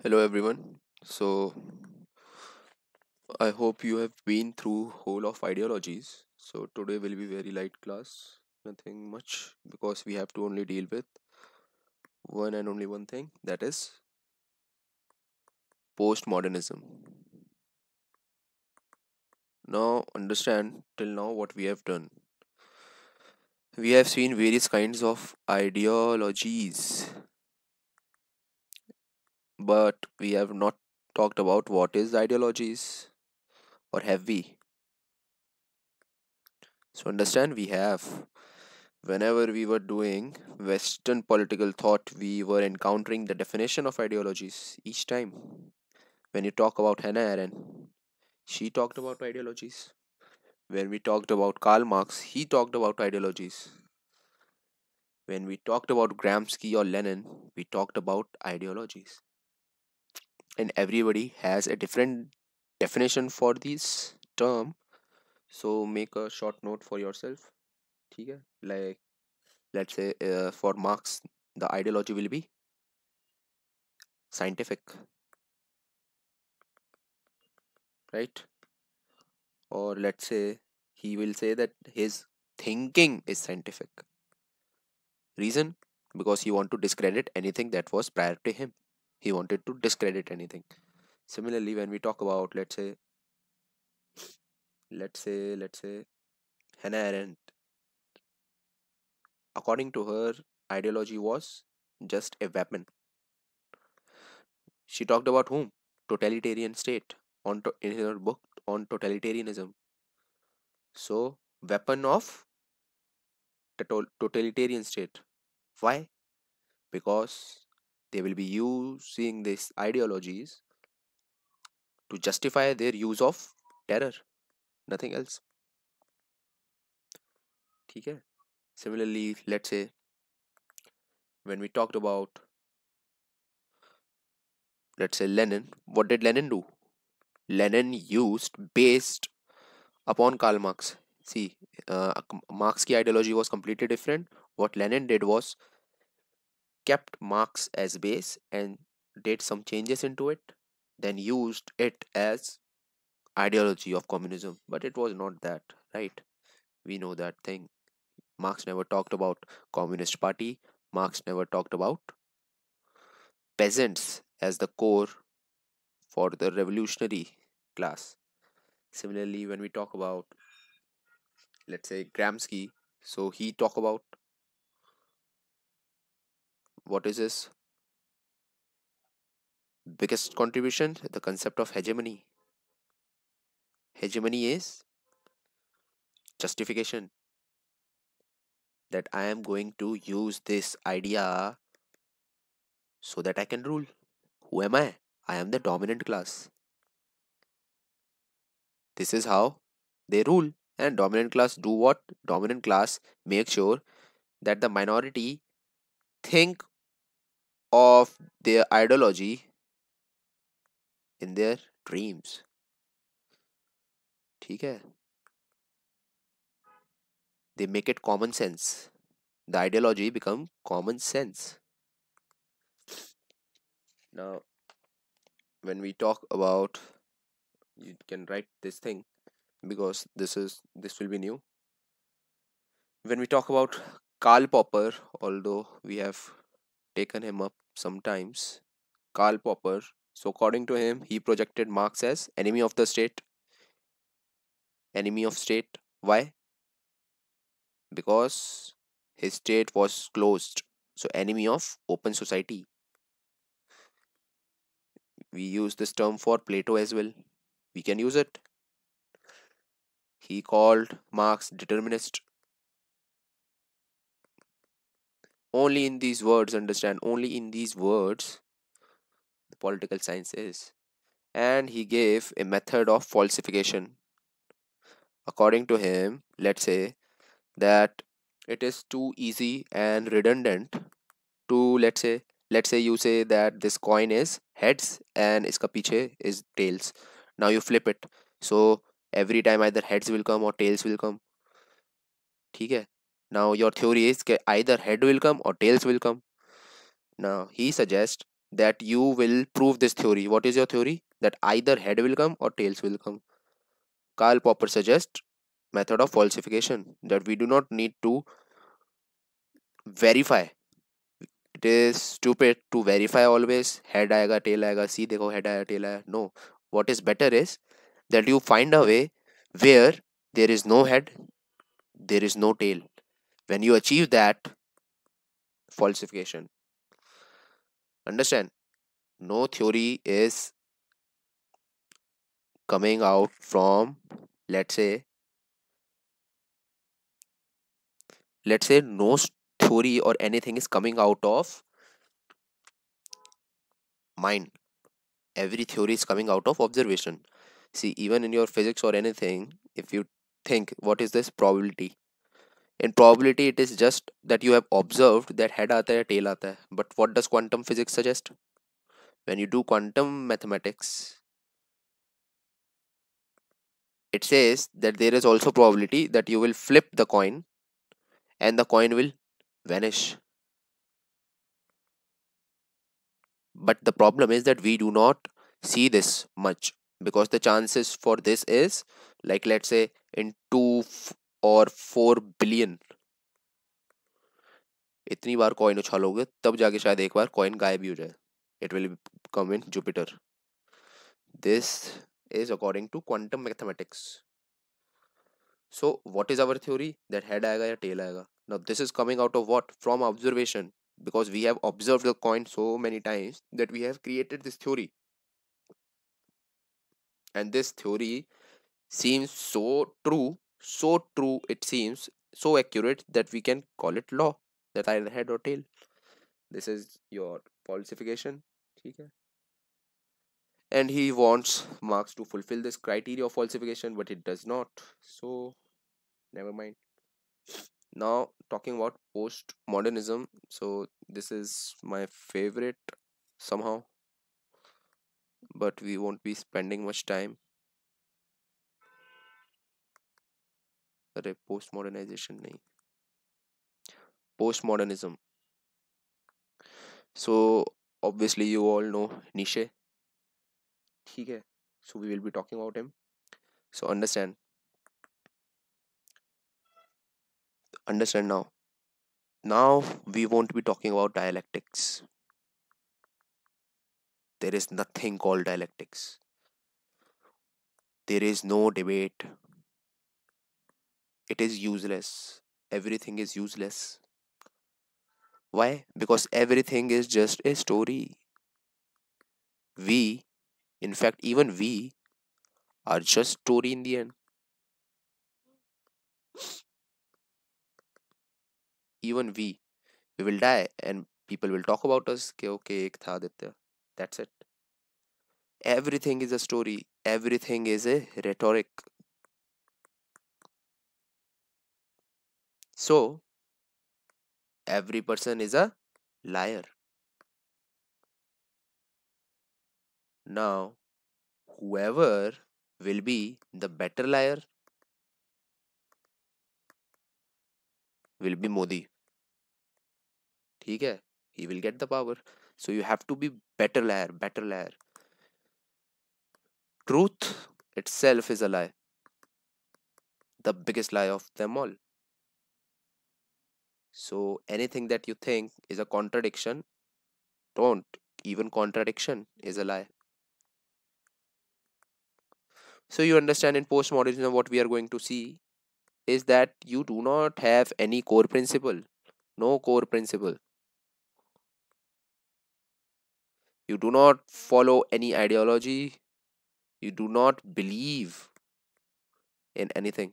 Hello everyone. I hope you have been through whole of ideologies. So today will be very light class, nothing much because we have to only deal with one and only one thing, that is postmodernism. Now understand till now what we have done. We have seen various kinds of ideologies, but we have not talked about what is ideologies, or have we? So understand we have. Whenever we were doing Western political thought, we were encountering the definition of ideologies each time. When you talk about Hannah Arendt, she talked about ideologies. When we talked about Karl Marx, he talked about ideologies. When we talked about Gramsci or Lenin, we talked about ideologies. And everybody has a different definition for this term. So make a short note for yourself. ठीक है? Like, let's say for Marx, the ideology will be scientific, right? Or let's say he will say that his thinking is scientific. Reason? Because he want to discredit anything that was prior to him. He wanted to discredit anything. Similarly, when we talk about, let's say Hannah Arendt, according to her, ideology was just a weapon. She talked about whom? Totalitarian state in her book on totalitarianism. So, weapon of the totalitarian state. Why? Because they will be using these ideologies to justify their use of terror, nothing else. ठीक है? Similarly, let's say when we talked about, let's say, Lenin, what did Lenin do? Lenin used based upon Karl Marx. See, Marx ki ideology was completely different. What Lenin did was kept Marx as base and did some changes into it, then used it as ideology of communism. But it was not that, right? We know that thing. Marx never talked about Communist Party. Marx never talked about peasants as the core for the revolutionary class. Similarly, when we talk about, let's say, Gramsci, so he talk about what is his biggest contribution? The concept of hegemony. Hegemony is justification that I am going to use this idea so that I can rule. Who am I? I am the dominant class. This is how they rule. And dominant class do what? Dominant class make sure that the minority think of their ideology in their dreams. ठीक है? They make it common sense. The ideology become common sense. Now, when we talk about, you can write this thing because this will be new. When we talk about Karl Popper, although we have taken him up sometimes, Karl Popper. So according to him, he projected Marx as enemy of the state. Enemy of state. Why? Because his state was closed. So enemy of open society. We use this term for Plato as well. We can use it. He called Marx determinist. Only in these words, understand, only in these words, the political science is. And he gave a method of falsification. According to him, let's say that it is too easy and redundant to, let's say you say that this coin is heads and iska piche is tails. Now you flip it, so every time either heads will come or tails will come. ठीक है? Now your theory is that either head will come or tails will come. Now he suggests that you will prove this theory. What is your theory? That either head will come or tails will come. Karl Popper suggests method of falsification, that we do not need to verify. It is stupid to verify always. Head आएगा tail आएगा, see देखो head आया tail आया. No. What is better is that you find a way where there is no head, there is no tail. When you achieve that, falsification. Understand? No theory is coming out from, let's say, no theory or anything is coming out of mind. Every theory is coming out of observation. See, even in your physics or anything, if you think what is this probability, in probability it is just that you have observed that head आता है tail आता है. But what does quantum physics suggest? When you do quantum mathematics, it says that there is also probability that you will flip the coin and the coin will vanish. But the problem is that we do not see this much, because the chances for this is like, let's say, in or 4 billion. इतनी बार coin उछालोगे तब जाके शायद एक बार coin गायब भी हो जाए. It will come in Jupiter. This is according to quantum mathematics. So what is our theory? That head आएगा या tail आएगा. Now this is coming out of what? From observation, because we have observed the coin so many times that we have created this theory. And this theory seems so true, it seems so accurate that we can call it law, that either head or tail. This is your falsification. ठीक है? And he wants Marx to fulfill this criteria of falsification, but it does not. So, never mind. Now, talking about postmodernism. So, this is my favorite somehow, but we won't be spending much time. अरे postmodernization नहीं, postmodernism. So, obviously, you all know Nietzsche. ठीक है? So, we will be talking about him. So, understand now. Now, we won't be talking about dialectics. There is nothing called dialectics. There is no debate. It is useless. Everything is useless. Why? Because everything is just a story. We, in fact, even we are just story in the end. Even we will die and people will talk about us. कि okay, एक था Aditya. That's it. Everything is a story. Everything is a rhetoric. So, every person is a liar. Now, whoever will be the better liar will be Modi. ठीक है? He will get the power. So you have to be better liar, better liar. Truth itself is a lie. The biggest lie of them all. So anything that you think is a contradiction, don't. Even contradiction is a lie. So you understand, in postmodernism what we are going to see is that you do not have any core principle. No core principle. You do not follow any ideology. You do not believe in anything.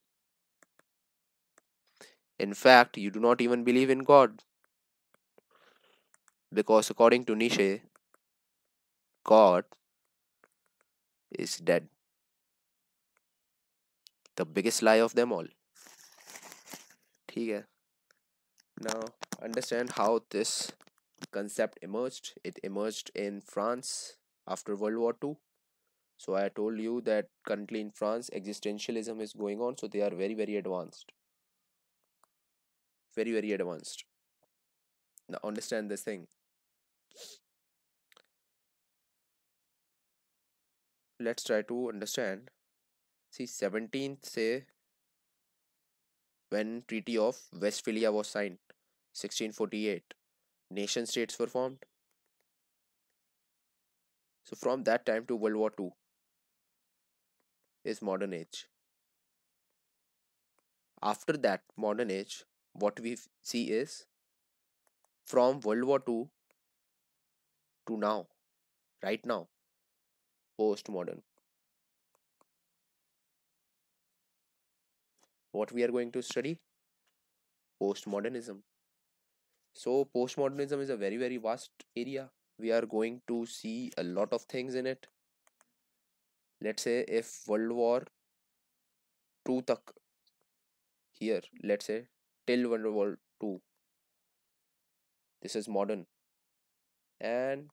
In fact, you do not even believe in God. Because according to Nietzsche, God is dead. The biggest lie of them all. ठीक है? Now, understand how this concept emerged. It emerged in France after World War II. So I told you that currently in France, existentialism is going on. So they are very, very advanced. Very, very advanced. Now understand this thing. let's try to understand. See, 17th say when Treaty of Westphalia was signed, 1648, nation states were formed. So from that time to World War II is modern age. After that modern age, what we see is from World War II to now, right now, postmodern. What we are going to study? Postmodernism. So postmodernism is a very very vast area. We are going to see a lot of things in it. Let's say if World War II tak here, let's say till World War II, this is modern. And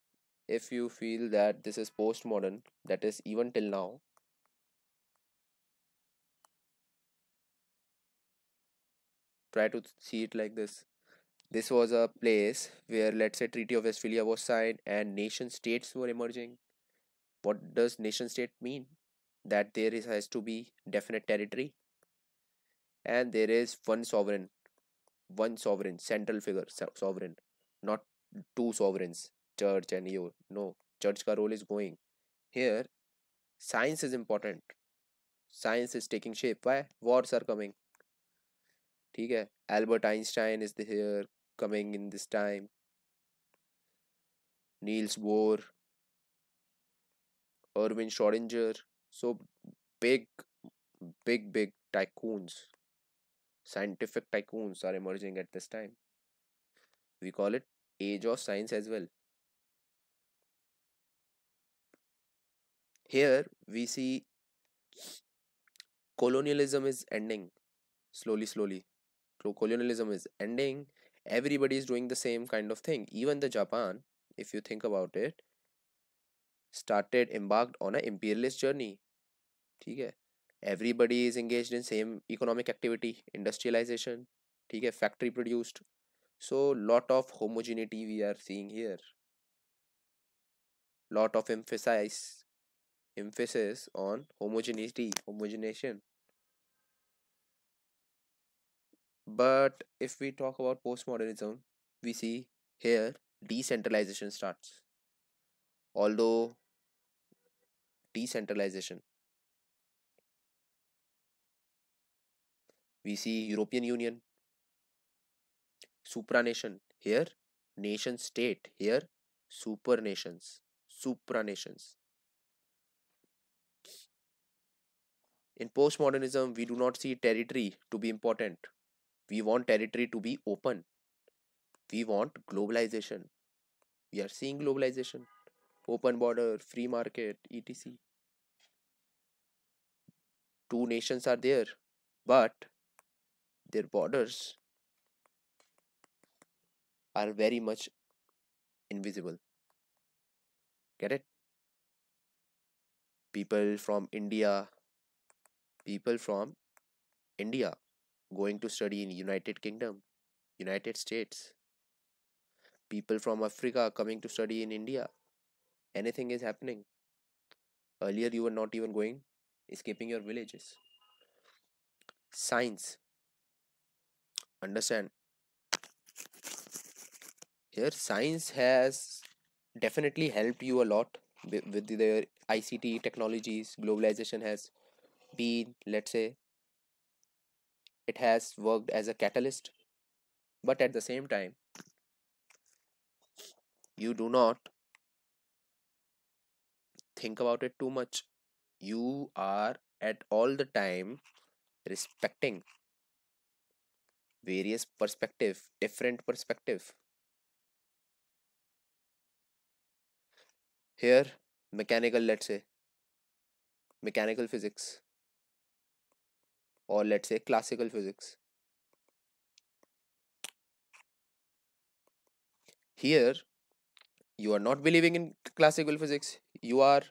if you feel that this is postmodern, that is even till now, try to see it like this. This was a place where, let's say, Treaty of Westphalia was signed and nation states were emerging. What does nation state mean? That there has to be definite territory and there is one sovereign, central figure, sovereign, not two sovereigns, church and you. No, church ka role is going. Here, science is important. Science is taking shape. Why? Wars are coming. ठीक है? Albert Einstein is here coming in this time. Niels Bohr, Erwin Schrödinger. So big, big tycoons, scientific tycoons are emerging at this time. We call it age of science as well. Here we see colonialism is ending slowly. So colonialism is ending. Everybody is doing the same kind of thing. Even the Japan, if you think about it, started embarked on an imperialist journey. ठीक है? Everybody is engaged in same economic activity, industrialization. ठीक है? Factory produced. So lot of homogeneity we are seeing here. Lot of emphasis on homogenation. But if we talk about postmodernism, we see here decentralization starts. Although decentralization, we see European Union, supranation here, nation state here, supranations. In postmodernism, we do not see territory to be important. We want territory to be open. We want globalization. We are seeing globalization, open border, free market, etc. Two nations are there, but their borders are very much invisible. Get it? People from India, people from India going to study in United Kingdom, United States. People from Africa coming to study in India. Anything is happening. Earlier you were not even going, escaping your villages. Science. Understand. Here science has definitely helped you a lot with the ICT technologies. Globalization has been, let's say, it has worked as a catalyst, but at the same time you do not think about it too much. You are at all the time respecting various perspective, different perspective. Here mechanical, let's say mechanical physics, or let's say classical physics. Here you are not believing in classical physics, you are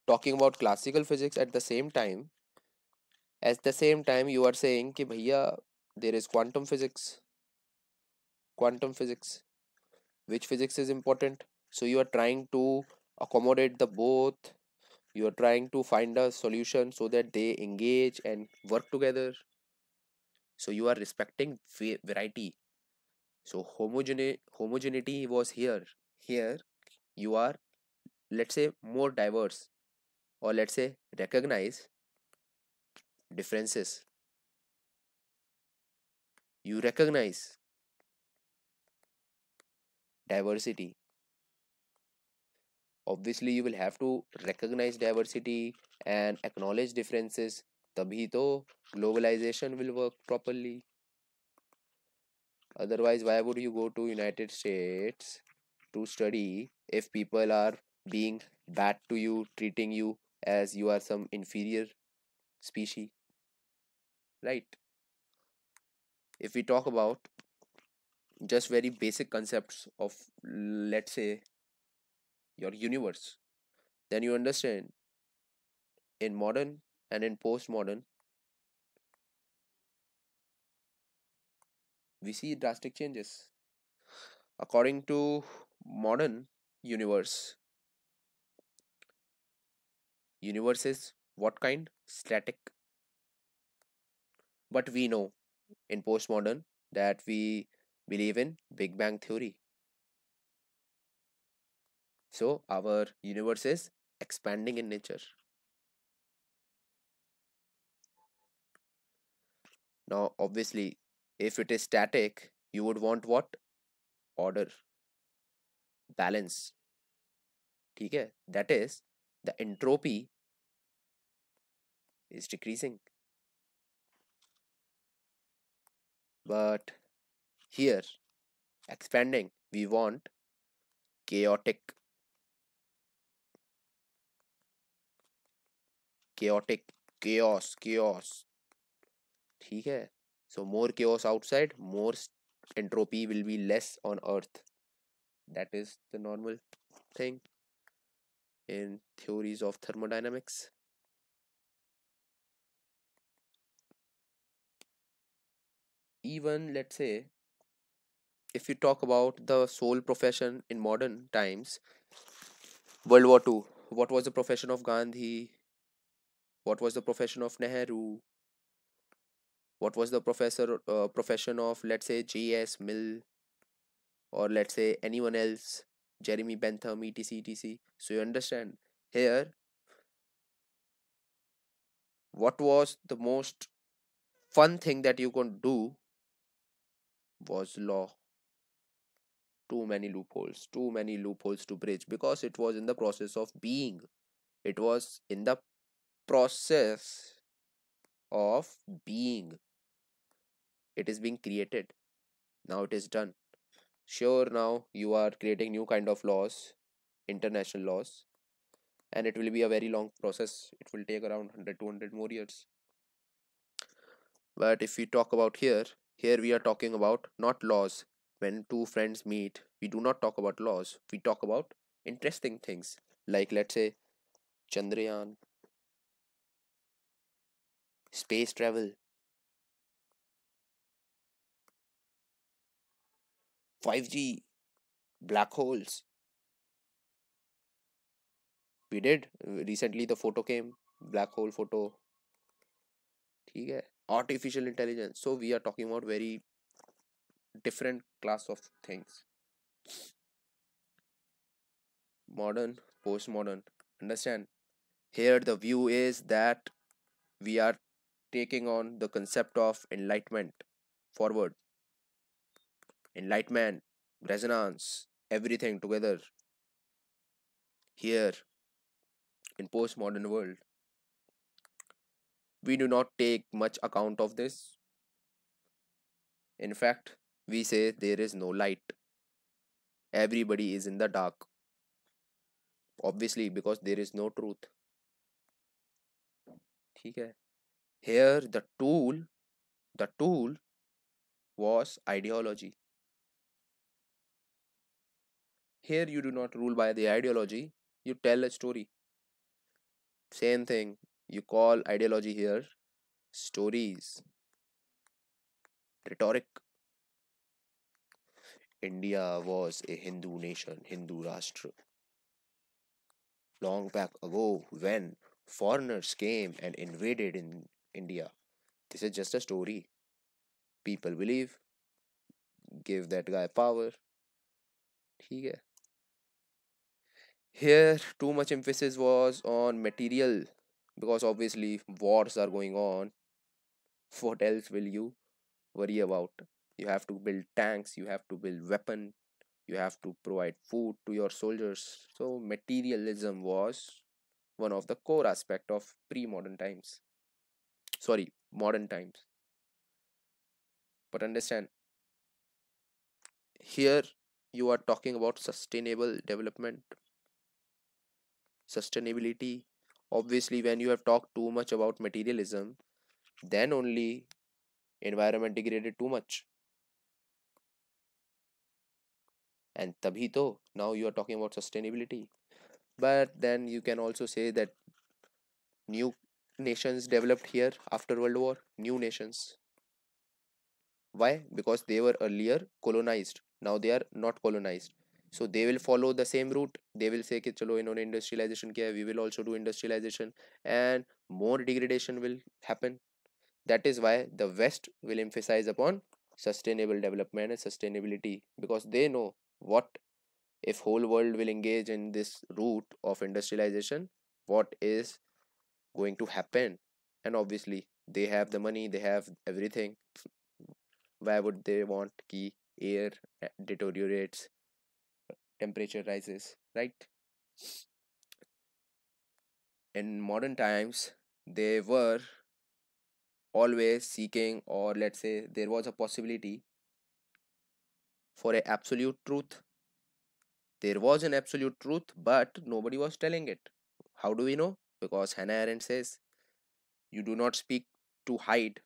talking about classical physics. At the same time you are saying कि भैया there is quantum physics. Which physics is important? So you are trying to accommodate the both You are trying to find a solution so that they engage and work together. So you are respecting variety. So homogeneity was here. Here you are, let's say, more diverse, or let's say recognize differences. You recognize diversity. Obviously you will have to recognize diversity and acknowledge differences. तभी तो globalization will work properly. Otherwise, why would you go to United States to study if people are being bad to you, treating you as you are some inferior species, right? If we talk about just very basic concepts of, let's say, your universe, then you understand in modern and in postmodern, we see drastic changes. According to modern universe, universe is what kind? Static. But we know in postmodern that we believe in Big Bang theory. So our universe is expanding in nature. Now, obviously, if it is static, you would want what? Order, balance. ठीक है? That is, the entropy is decreasing. But here, expanding, we want chaotic, chaotic, chaos. ठीक है? So more chaos outside, more entropy will be less on Earth. That is the normal thing in theories of thermodynamics. Even, let's say, if you talk about the sole profession in modern times, World War II, what was the profession of Gandhi? What was the profession of Nehru? What was the profession of, let's say, J.S. Mill, or let's say anyone else, Jeremy Bentham, etc. So you understand here, what was the most fun thing that you could do was law. Too many loopholes to bridge, because it was in the process of being. It was in the process of being. It is being created. Now it is done. Sure, now you are creating new kind of laws, international laws, and it will be a very long process. It will take around 100 200 more years. But if we talk about here we are talking about not laws. When two friends meet, we do not talk about laws. We talk about interesting things, like, let's say, Chandrayaan, space travel, 5G, black holes. We did recently, the photo came, black hole photo. ठीक है? Artificial intelligence. So we are talking about very different class of things. Modern, postmodern. Understand? Here the view is that we are taking on the concept of enlightenment forward. Enlightenment, resonance, everything together. Here in postmodern world, we do not take much account of this. In fact, we say there is no light. Everybody is in the dark. Obviously, because there is no truth. ठीक है? Here the tool was ideology. Here you do not rule by the ideology, you tell a story. Same thing, you call ideology here stories, rhetoric. India was a Hindu nation, Hindu Rashtra. long back ago when foreigners came and invaded in India. This is just a story. People believe, give that guy power. ठीक है. Here, too much emphasis was on material because obviously wars are going on. What else will you worry about? You have to build tanks, you have to build weapon, you have to provide food to your soldiers. So materialism was one of the core aspect of pre-modern times. Sorry, modern times. But understand, here you are talking about sustainable development, sustainability. Obviously, when you have talked too much about materialism, then only environment degraded too much. And tabhi to now you are talking about sustainability. But then you can also say that new nations developed here after World War, new nations. Why? Because they were earlier colonized. Now they are not colonized. So they will follow the same route. They will say कि चलो इन्होंने industrialization किया है, we will also do industrialization, and more degradation will happen. That is why the West will emphasize upon sustainable development and sustainability, because they know what if whole world will engage in this route of industrialization, what is going to happen. And obviously they have the money, they have everything. Why would they want ki air deteriorates, temperature rises, right? In modern times they were always seeking, or let's say there was a possibility for a absolute truth. There was an absolute truth, but nobody was telling it. How do we know? Because Hannah Arendt says, you do not speak to hide.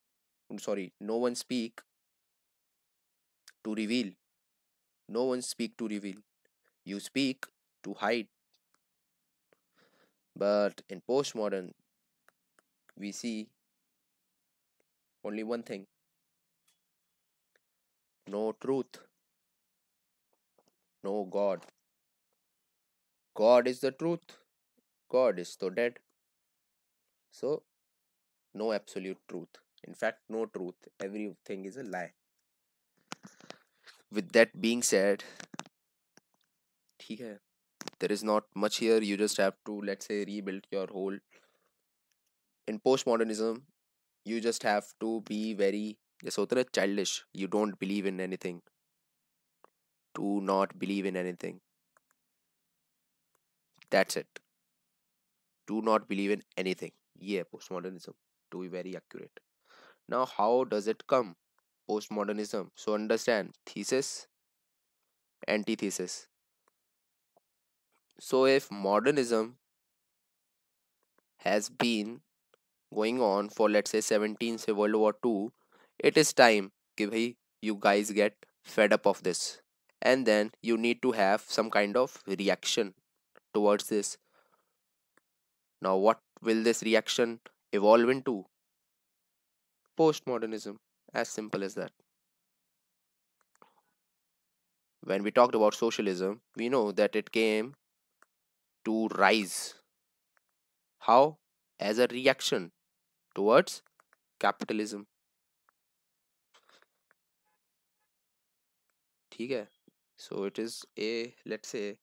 Sorry, no one speak to reveal. No one speak to reveal. You speak to hide. But in postmodern, we see only one thing: no truth, no God. God is the truth. God is so dead. So, no absolute truth. In fact, no truth. Everything is a lie. With that being said, ठीक है, there is not much here. You just have to, let's say, rebuild your whole. In postmodernism, you just have to be very, जैसे होता है ना, childish. You don't believe in anything. Do not believe in anything. That's it. Do not believe in anything. Yeah, postmodernism, to be very accurate. Now, how does it come? Postmodernism. So understand thesis, antithesis. So if modernism has been going on for, let's say, 17 say World War II, it is time कि भाई you guys get fed up of this, and then you need to have some kind of reaction towards this. Now what will this reaction evolve into? Postmodernism. As simple as that. When we talked about socialism, we know that it came to rise. How? As a reaction towards capitalism. ठीक है? So it is a, let's say,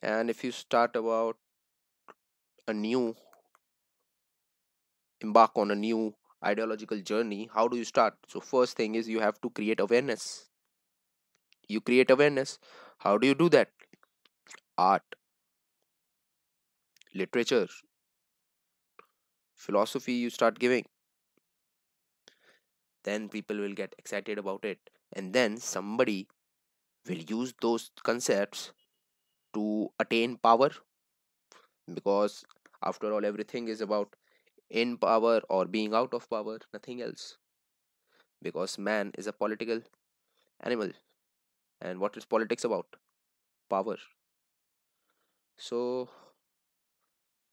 and if you start about a new, embark on a new ideological journey, how do you start? So first thing is you have to create awareness. You create awareness. How do you do that? Art, literature, philosophy you start giving. Then people will get excited about it. And then somebody will use those concepts to attain power, because after all everything is about in power or being out of power, nothing else, because man is a political animal. And what is politics about? Power. So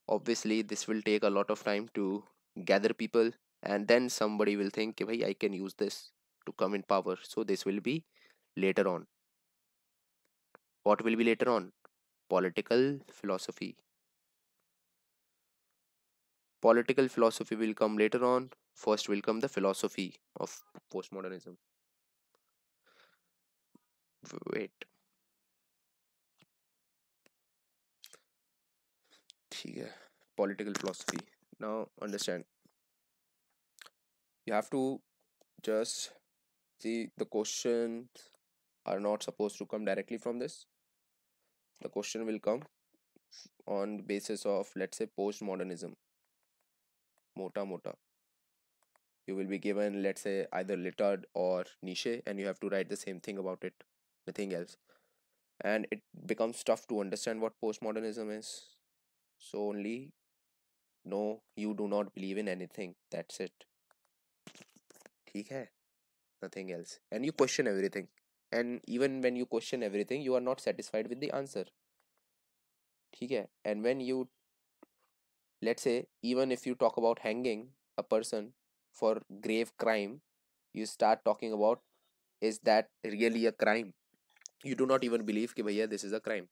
obviously this will take a lot of time to gather people, and then somebody will think "Ki bhai, I can use this to come in power." So this will be later on. What will be later on? Political philosophy. Political philosophy will come later on. First will come the philosophy of postmodernism. Wait, ठीक है. Political philosophy. Now understand. You have to just see the questions are not supposed to come directly from this. The question will come on the basis of, let's say, postmodernism. Mota mota. You will be given, let's say, either Litard or Nietzsche, and you have to write the same thing about it, nothing else. And it becomes tough to understand what postmodernism is. So only no, you do not believe in anything. That's it. ठीक है? Nothing else. And you question everything. And even when you question everything, you are not satisfied with the answer. ठीक है? And when you, let's say, even if you talk about hanging a person for grave crime, you start talking about, is that really a crime? You do not even believe कि भैया this is a crime.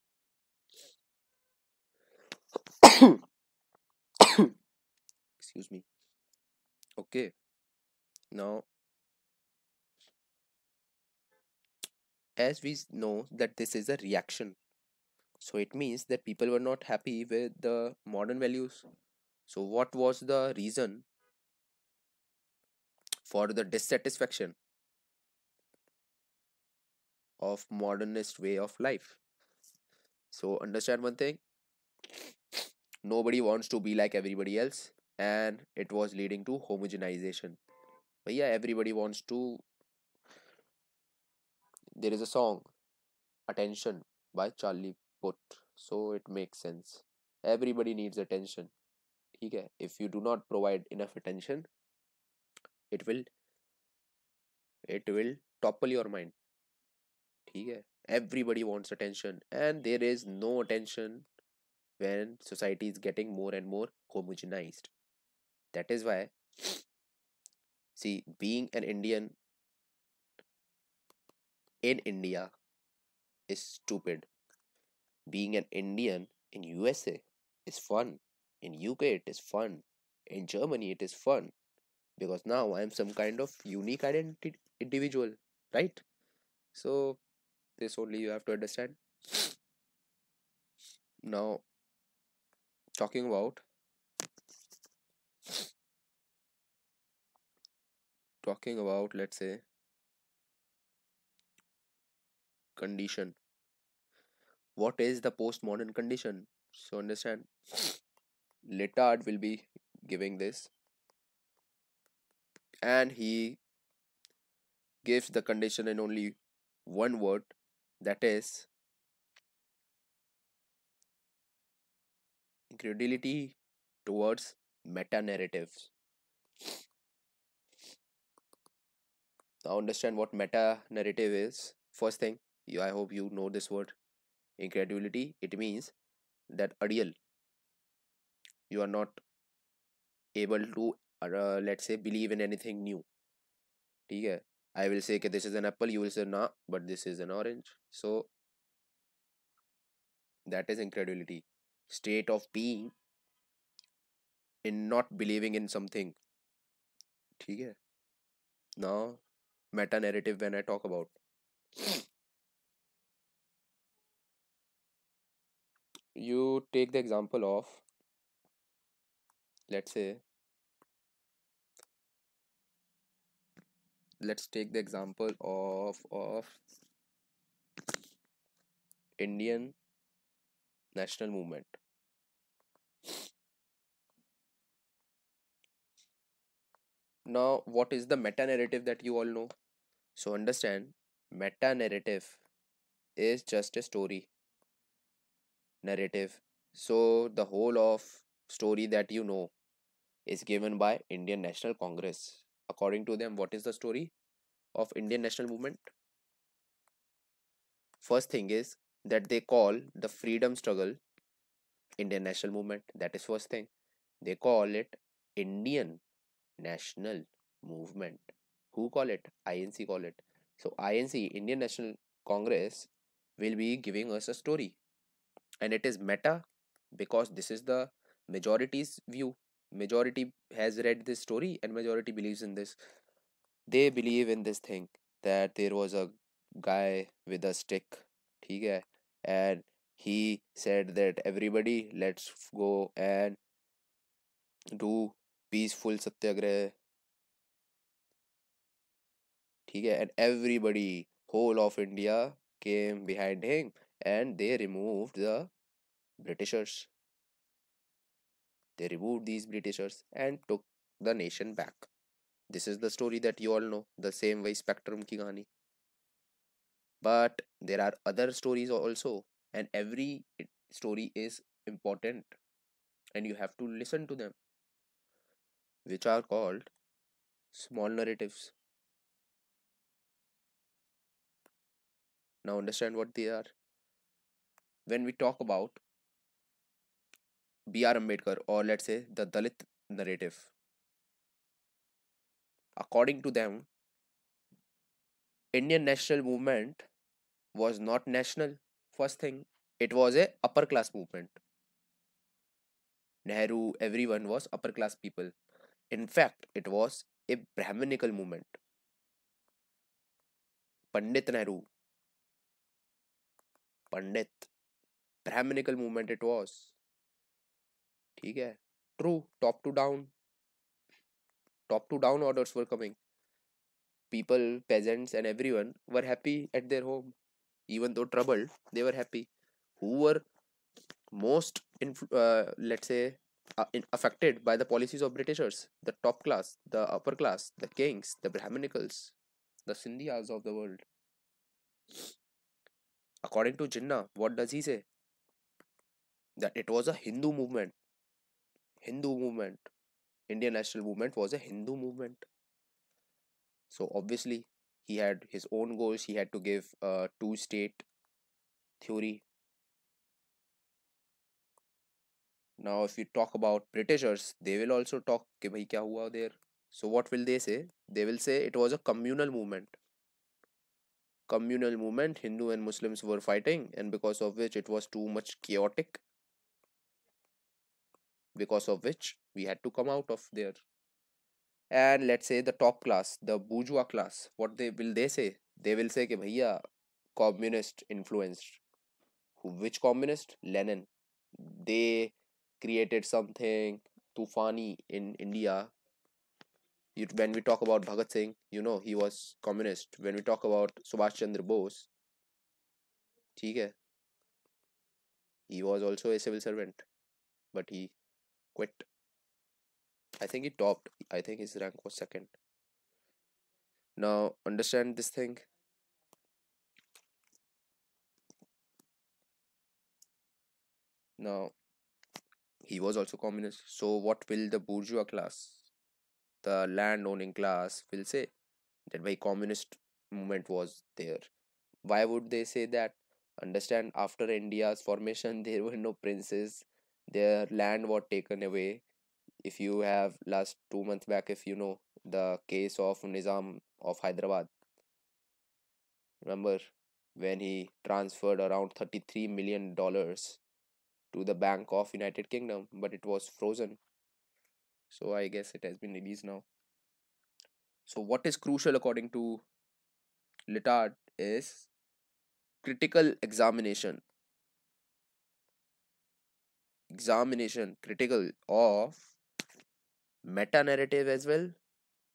Excuse me. Okay. Now, as we know that this is a reaction, so it means that people were not happy with the modern values. So what was the reason for the dissatisfaction of modernist way of life? So understand one thing, nobody wants to be like everybody else, and it was leading to homogenization. But yeah, everybody wants to. There is a song, Attention by Charlie Puth, so it makes sense. Everybody needs attention. ठीक है? If you do not provide enough attention, it will it will topple your mind. ठीक है? Everybody wants attention, and there is no attention when society is getting more and more homogenized. That is why, see, being an Indian in India is stupid. Being an Indian in USA is fun. In UK it is fun. In Germany it is fun. Because now I am some kind of unique identity individual, right? So this only you have to understand. Now talking about let's say condition. What is the postmodern condition? So understand, Letard will be giving this, and he gives the condition in only one word, that is incredulity towards meta narratives. Now understand what meta narrative is. First thing, I hope you know this word. Incredulity, it means that ideal, you are not able to let's say believe in anything new. ठीक है? I will say that this is an apple, you will say nah, but this is an orange. So that is incredulity, state of being in not believing in something. ठीक है? Now meta narrative, when I talk about, you take the example of, let's say, let's take the example of Indian national movement. Now what is the meta narrative that you all know? So understand, meta narrative is just a story narrative. So the whole of story that you know is given by Indian National Congress. According to them, what is the story of Indian national movement? First thing is that they call the freedom struggle Indian national movement. That is first thing. They call it Indian national movement. Who call it? INC call it. So INC, Indian National Congress, will be giving us a story, and it is meta because this is the majority's view. majority has read this story and majority believes in this. They believe in this thing that there was a guy with a stick, ठीक है, and he said that everybody let's go and do peaceful satyagrah, ठीक है, and everybody, whole of India came behind him and they removed the Britishers. They removed these Britishers and took the nation back. This is the story that you all know, the same way Spectrum ki kahani. But there are other stories also, and every story is important, and you have to listen to them, which are called small narratives. Now, understand what they are. When we talk about B.R. Ambedkar, or let's say the Dalit narrative, according to them, Indian national movement was not national. First thing, it was a upper class movement. Nehru, everyone was upper class people. In fact, it was a Brahminical movement. Pandit Nehru, Pandit, Brahminical movement it was. ठीक है, true, top to down orders were coming. People, peasants, and everyone were happy at their home, even though troubled. They were happy. Who were most, let's say, affected by the policies of Britishers? The top class, the upper class, the kings, the Brahminicals, the Sindhiyas of the world. According to Jinnah, what does he say? That it was a Hindu movement. Hindu movement. Indian national movement was a Hindu movement. So obviously, he had his own goals. He had to give a two-state theory. Now, if you talk about Britishers, they will also talk कि भाई क्या हुआ there. So what will they say? They will say it was a communal movement. Communal movement, Hindu and Muslims were fighting, and because of which it was too much chaotic, because of which we had to come out of there. And let's say the top class, the bourgeois class, what they say? They will say कि भैया communist influenced. Which communist? Lenin. They created something tufani in India. When we talk about Bhagat Singh, he was communist. When we talk about Subhash Chandra Bose, ठीक है, he was also a civil servant, but he quit. I think he topped. I think his rank was second. Now understand this thing. Now he was also communist. So what will the bourgeois class, the land owning class, will say? That why communist movement was there. Why would they say that? Understand, after India's formation, there were no princes. Their land was taken away. If you have last 2 months back, if you know the case of Nizam of Hyderabad, remember when he transferred around $33 million to the Bank of United Kingdom, but it was frozen. So I guess it has been released now. So what is crucial according to Littard is critical examination. Critical of meta narrative as well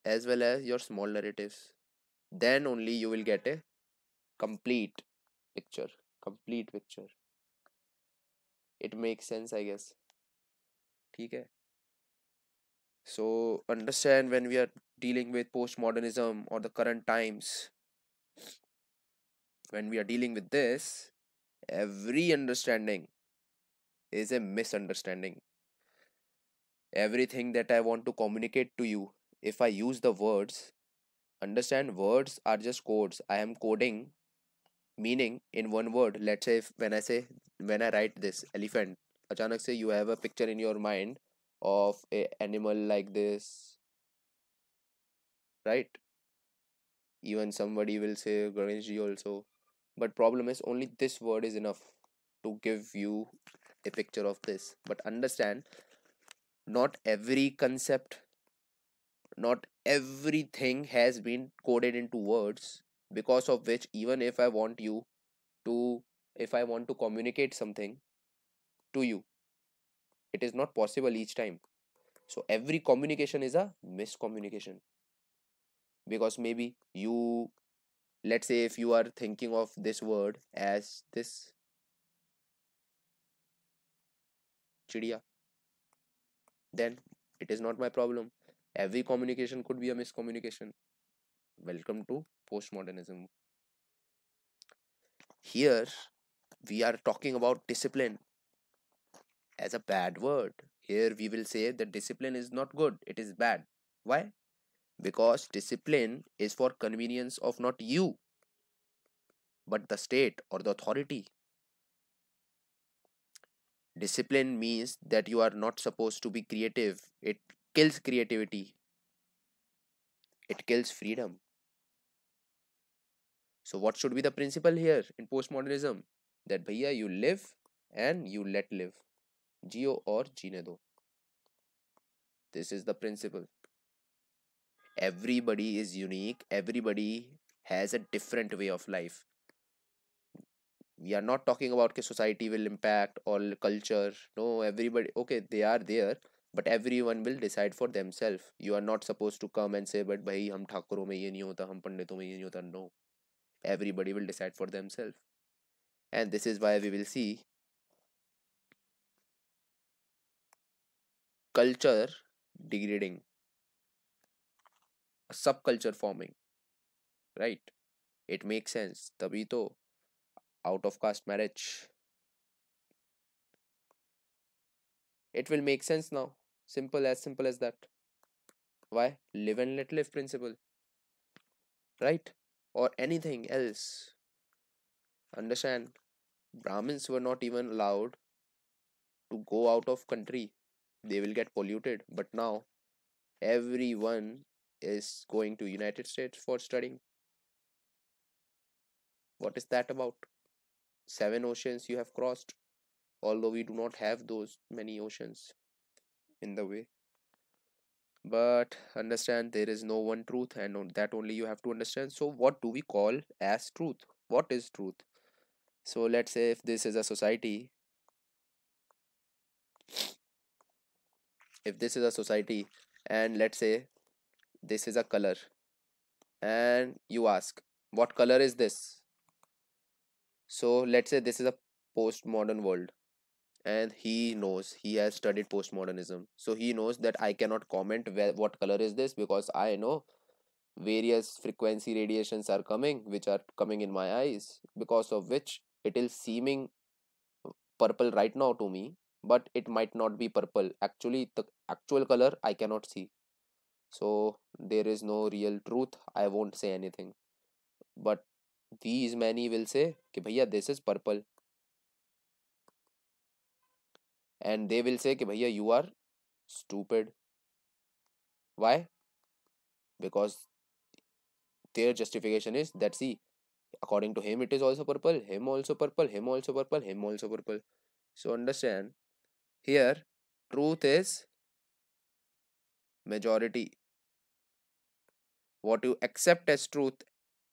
as your small narratives. Then only you will get a complete picture. Complete picture. It makes sense, I guess. ठीक है. So understand, when we are dealing with postmodernism or the current times, when we are dealing with this, every understanding is a misunderstanding. Everything that I want to communicate to you, if I use the words, understand, words are just codes. I am coding meaning in one word. Let's say, when I write this elephant, achanak se you have a picture in your mind of a animal like this, right? Even somebody will say Ganeshji also. But problem is, only this word is enough to give you a picture of this. But understand, Not every concept, not everything has been coded into words, because of which even if I want you to, if I want to communicate something to you, it is not possible each time. So every communication is a miscommunication, because maybe you, let's say if you are thinking of this word as this chidiya, then it is not my problem. Every communication could be a miscommunication. Welcome to postmodernism. Here we are talking about discipline as a bad word. Here we will say that discipline is not good, it is bad. Why? Because discipline is for convenience of not you, but the state or the authority. Discipline means that you are not supposed to be creative. It kills creativity, it kills freedom. So, what should be the principle here in postmodernism? That bhaiya, you live and you let live. Jio or jeene do. This is the principle. Everybody is unique, everybody has a different way of life. We are not talking about कि society will impact or culture. No, everybody, okay, they are there, but everyone will decide for themselves. You are not supposed to come and say but भाई हम ठाकुरों में ये नहीं होता, हम पंडितों में ये नहीं होता. No, everybody will decide for themselves. And this is why we will see culture degrading, a subculture forming, right? It makes sense. तभी तो out of caste marriage, it will make sense now. Simple as that. Why? Live and let live principle, right? Or anything else. Understand? Brahmins were not even allowed to go out of country. They will get polluted. But now everyone is going to United States for studying. What is that about? 7 oceans you have crossed, although we do not have those many oceans in the way. But understand, there is no one truth, and that only you have to understand. So what do we call as truth? What is truth? So let's say if this is a society, if this is a society, and let's say this is a color, and you ask what color is this. So let's say this is a postmodern world, and he knows, he has studied postmodernism, so he knows that I cannot comment what color is this, because I know various frequency radiations are coming, which are coming in my eyes, because of which it is seeming purple right now to me, but it might not be purple. Actually, the actual color I cannot see. So there is no real truth. I won't say anything. But these many will say कि भैया this is purple, and they will say कि भैया you are stupid. Why? Because their justification is that, see, according to him it is also purple, him also purple, him also purple, him also purple. So understand, here truth is majority. What you accept as truth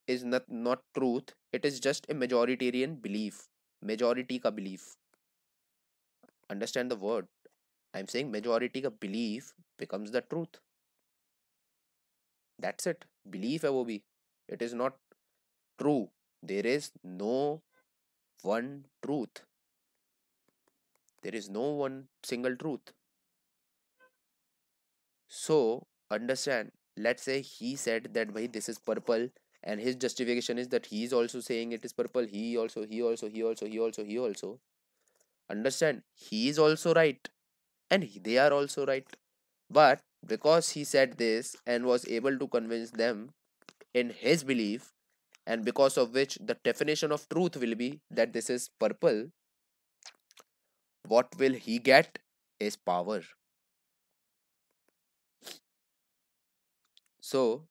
is not truth. It is just a majoritarian belief. Majority ka belief. Understand the word. I'm saying majority का belief becomes the truth. That's it. Belief है वो भी. It is not true. There is no one truth. There is no one single truth. So understand. Let's say he said that bhai this is purple, and his justification is that he is also saying it is purple. He also. Understand? He is also right, and they are also right. But because he said this and was able to convince them in his belief, and because of which the definition of truth will be that this is purple, what will he get is power. So,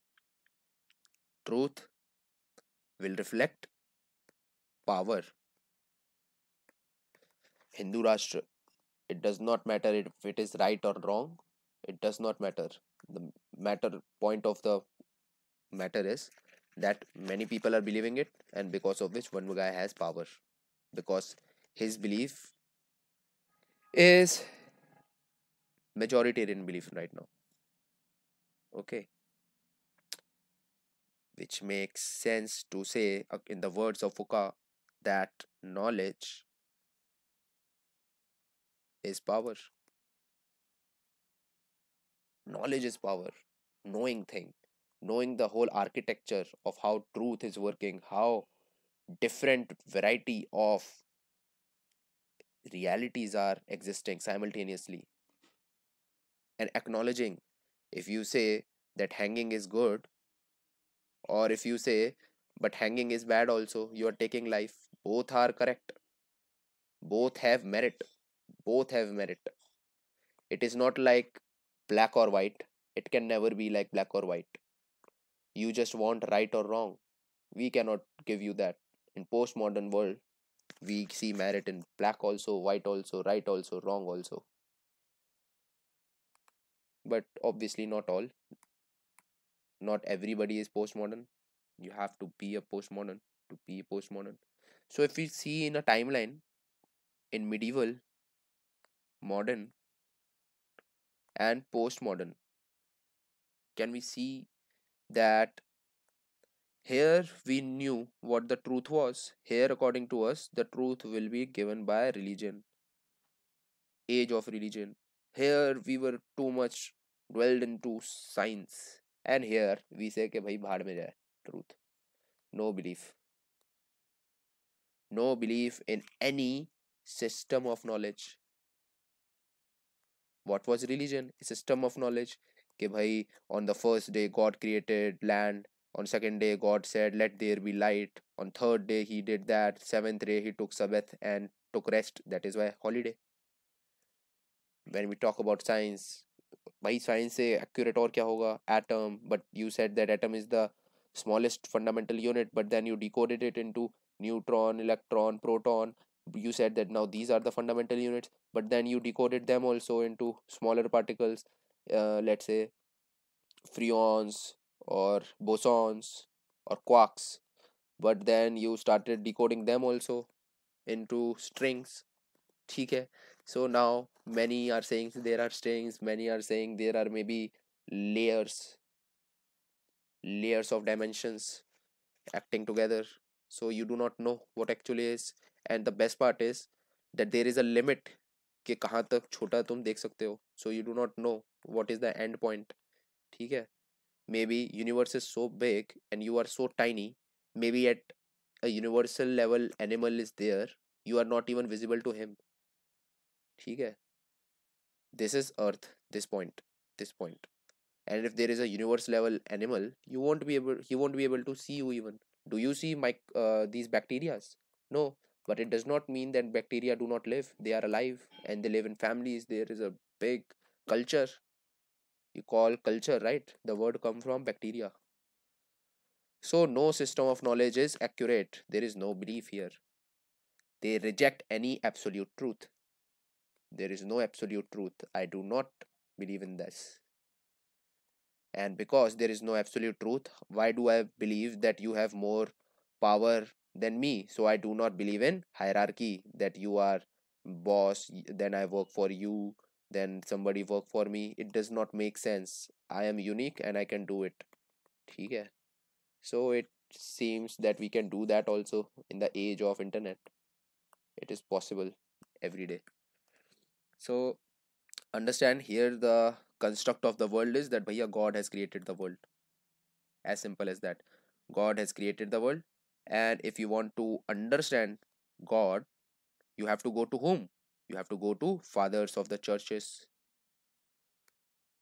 truth will reflect power. Hindu Rashtra. It does not matter if it is right or wrong. It does not matter. The matter point of the matter is that many people are believing it, and because of which one guy has power, because his belief is majoritarian belief right now. Okay, which makes sense to say, in the words of Foucault, that knowledge is power. Knowledge is power. Knowing thing, knowing the whole architecture of how truth is working, how different variety of realities are existing simultaneously, and acknowledging, if you say that hanging is good, or if you say but hanging is bad also, you are taking life. Both are correct. Both have merit. Both have merit. It is not like black or white. It can never be like black or white. You just want right or wrong. We cannot give you that. In postmodern world, we see merit in black also, white also, right also, wrong also. But obviously not all. Not everybody is postmodern. You have to be a postmodern to be postmodern. So if we see in a timeline, in medieval, modern, and postmodern, can we see that here we knew what the truth was. Here, according to us, the truth will be given by religion, age of religion. Here we were too much dwelled into science. And here we say कि भाई भाड़ में जाए truth. No belief. No belief in any system of knowledge. What was religion? A system of knowledge. कि भाई on the first day God created land. On second day God said let there be light. On third day he did that. Seventh day he took Sabbath and took rest. That is why holiday. When we talk about science, भाई science से accurate और क्या होगा atom but you said that atom is the smallest fundamental unit, but then you decoded it into neutron, electron, proton. You said that now these are the fundamental units, but then you decoded them also into smaller particles, let's say freons or bosons or quarks, but then you started decoding them also into strings. ठीक है. So now many are saying there are strings, many are saying there are maybe layers, layers of dimensions acting together. So you do not know what actually is. And the best part is that there is a limit कि कहाँ तक छोटा तुम देख सकते हो. So you do not know what is the end point. ठीक है. Maybe universe is so big and you are so tiny. Maybe at a universal level animal is there. You are not even visible to him. ठीक है. This is earth, this point, this point. And if there is a universe level animal, you won't be able he won't be able to see you even. Do you see these bacterias? No. But it does not mean that bacteria do not live. They are alive and they live in families. There is a big culture. You call culture, right? The word come from bacteria. So no system of knowledge is accurate. There is no belief here. They reject any absolute truth. There is no absolute truth. I do not believe in this. And because there is no absolute truth, why do I believe that you have more power than me? So I do not believe in hierarchy, that you are boss, then I work for you, then somebody work for me. It does not make sense. I am unique and I can do it. ठीक है. So it seems that we can do that also in the age of internet. It is possible every day. So understand here the construct of the world is that bhaiya God has created the world. As simple as that. God has created the world, and if you want to understand God, you have to go to whom? You have to go to fathers of the churches.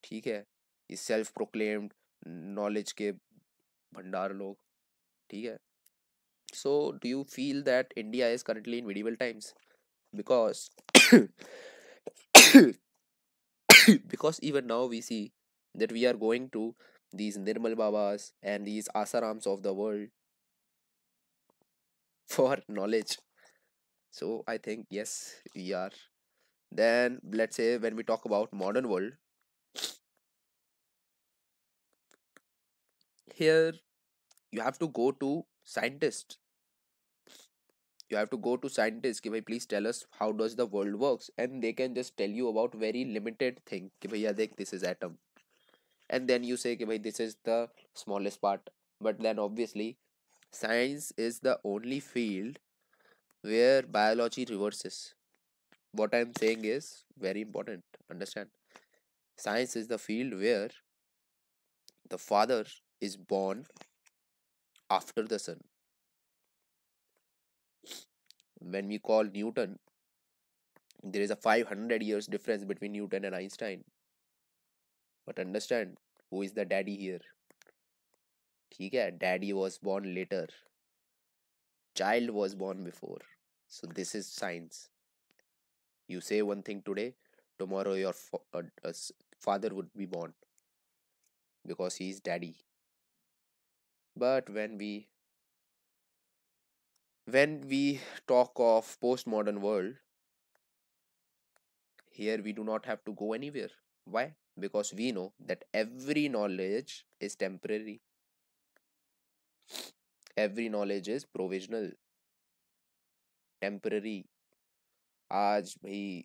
ठीक है. ये self proclaimed knowledge के भंडार लोग. ठीक है. So do you feel that India is currently in medieval times? Because because even now we see that we are going to these Nirmal Babas and these asarams of the world for knowledge. So I think yes, we are. Then let's say when we talk about modern world, here you have to go to scientists. You have to go to scientists कि भाई please tell us how does the world works, and they can just tell you about very limited thing कि भैया देख this is atom, and then you say कि भाई this is the smallest part. But then obviously science is the only field where biology reverses. What I'm saying is very important. Understand? Science is the field where the father is born after the son. When we call Newton, there is a 500 years difference between Newton and Einstein. But understand who is the daddy here. ठीक है, daddy was born later, child was born before. So this is science. You say one thing today, tomorrow your father would be born because he is daddy. But when we talk of postmodern world, here we do not have to go anywhere. Why? Because we know that every knowledge is temporary, every knowledge is provisional, temporary. आज भाई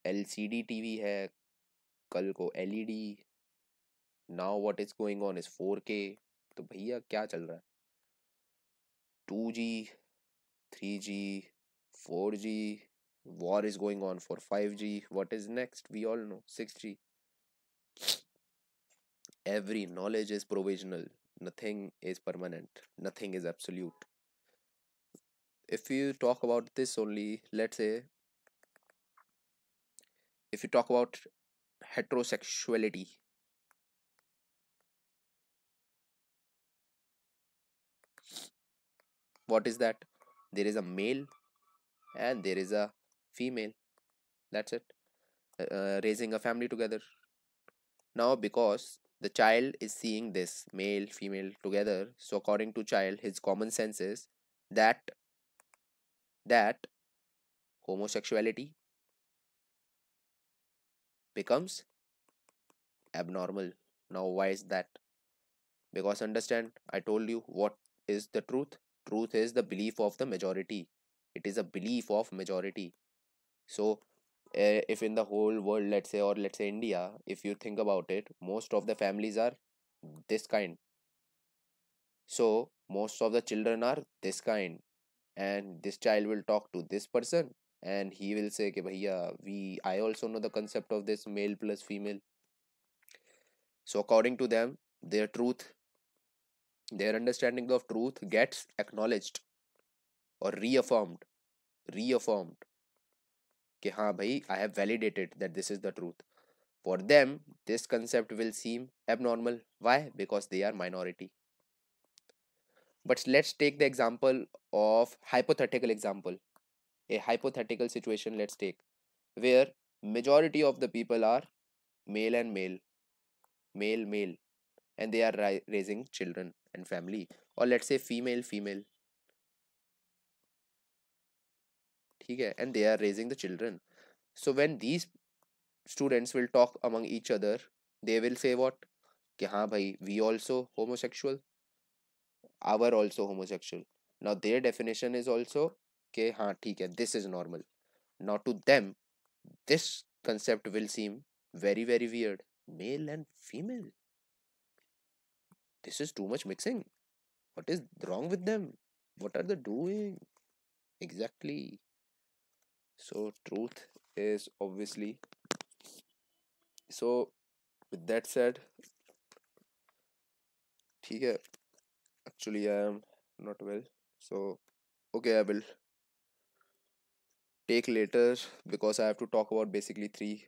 LCD TV है, कल को LED, now what is going on is 4K. तो भैया क्या चल रहा है? 2G, 3G, 4G, war is going on for 5G. What is next? We all know 6G. Every knowledge is provisional, nothing is permanent, nothing is absolute. If you talk about this only, let's say, if you talk about heterosexuality, what is that? There is a male and there is a female. That's it. Raising a family together. Now, because the child is seeing this male, female together, so according to child, his common sense is that that homosexuality becomes abnormal. Now, why is that? Because understand, I told you what is the truth. Truth is the belief of the majority. It is a belief of majority. So, if in the whole world, let's say, or let's say India, if you think about it, most of the families are this kind. So, most of the children are this kind, and this child will talk to this person, and he will say, "Ki bhaiya, I also know the concept of this male plus female." So, according to them, their truth, their understanding of truth gets acknowledged or reaffirmed. कि हाँ भाई, I have validated that this is the truth. For them, this concept will seem abnormal. Why? Because they are minority. But let's take the example of hypothetical example. A hypothetical situation let's take where majority of the people are male and male, male, and they are raising children and family. Or let's say female, ठीक है, and they are raising the children. So when these students will talk among each other, they will say what? कि हाँ भाई, we also homosexual, our also homosexual. Now their definition is also कि हाँ ठीक है, this is normal. Now to them, this concept will seem very weird. Male and female, this is too much mixing. What is wrong with them? What are they doing? Exactly. So truth is obviously. So with that said, ठीक है, actually I am not well. So okay, I will take later because I have to talk about basically three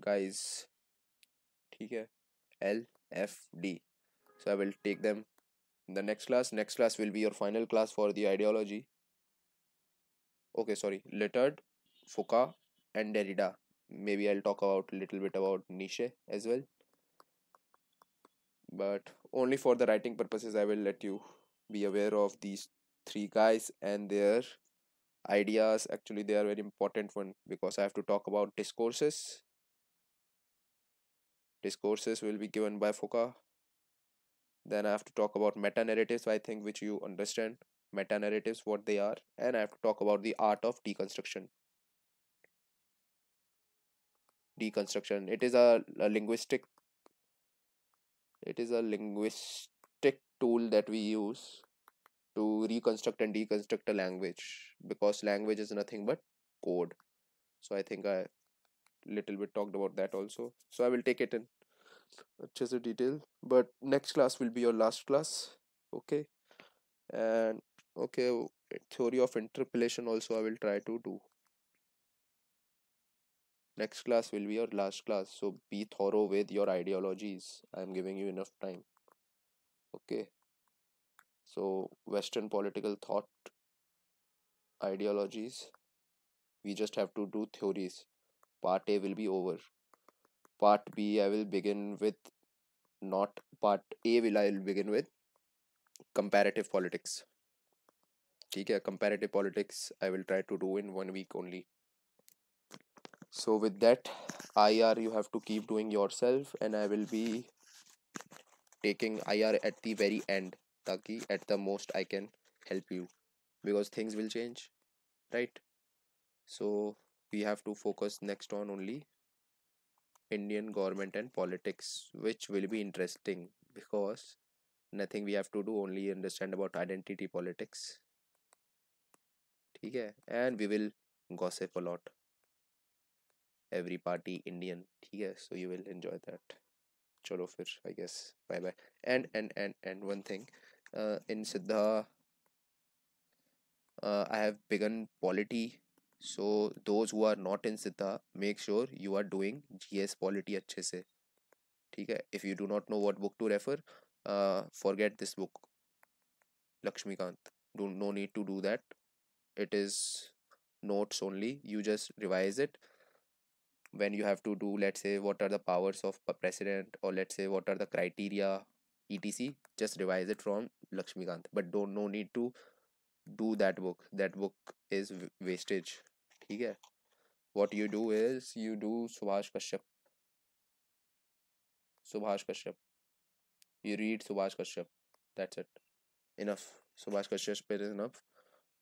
guys. ठीक है, L, F, D. So I will take them in the next class. Next class will be your final class for the ideology. Okay, sorry, Leonard, Foucault, and Derrida. Maybe I'll talk about a little bit about Nietzsche as well, but only for the writing purposes. I will let you be aware of these three guys and their Ideas, actually, they are very important one because I have to talk about discourses. Discourses will be given by Foucault. Then I have to talk about meta narratives, I think, which you understand. Meta narratives, what they are. And I have to talk about the art of deconstruction. Deconstruction. It is a linguistic tool that we use to reconstruct and deconstruct a language because language is nothing but code. So I think I little bit talked about that also. So I will take it in just a detail. But next class will be your last class. Okay. And okay, theory of interpolation also I will try to do. Next class will be your last class. So be thorough with your ideologies. I am giving you enough time. Okay. So Western political thought ideologies. We just have to do theories. Part A will be over. Part B I will begin with not part A will I will begin with comparative politics. Okay, comparative politics I will try to do in 1 week only. So with that, IR you have to keep doing yourself, and I will be taking IR at the very end, taki at the most I can help you because things will change, right? So we have to focus next on only Indian government and politics, which will be interesting because nothing we have to do, only understand about identity politics. Okay, and we will gossip a lot. Every party Indian. Okay, so you will enjoy that. Chalo fir, I guess. Bye bye. And one thing, in Siddha, I have begun polity. So those who are not in Siddha, make sure you are doing GS polity अच्छे से. ठीक है? If you do not know what book to refer, forget this book, Lakshmikant. Do no need to do that. It is notes only. You just revise it when you have to do, let's say, what are the powers of a president, or let's say what are the criteria, etc. Just revise it from Lakshmikant, but don't no need to do that book. That book is wastage. Okay, what you do is you do Subhash Kashyap. You read Subhash Kashyap. That's it. Enough. Subhash Kashyap is enough.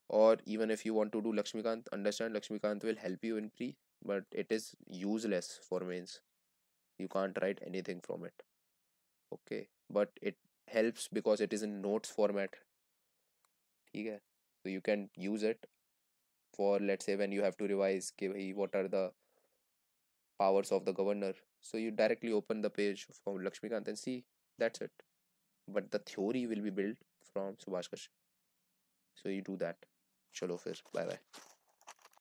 Or even if you want to do Lakshmikant, understand Lakshmikant will help you in pre, but it is useless for mains. You can't write anything from it. Okay, but it helps because it is in notes format. Okay, so you can use it for, let's say, when you have to revise कि भाई what are the powers of the governor, so you directly open the page from Lakshmikant and see. That's it. But the theory will be built from Subhash Kashyap, so you do that. Chalo fir, bye bye.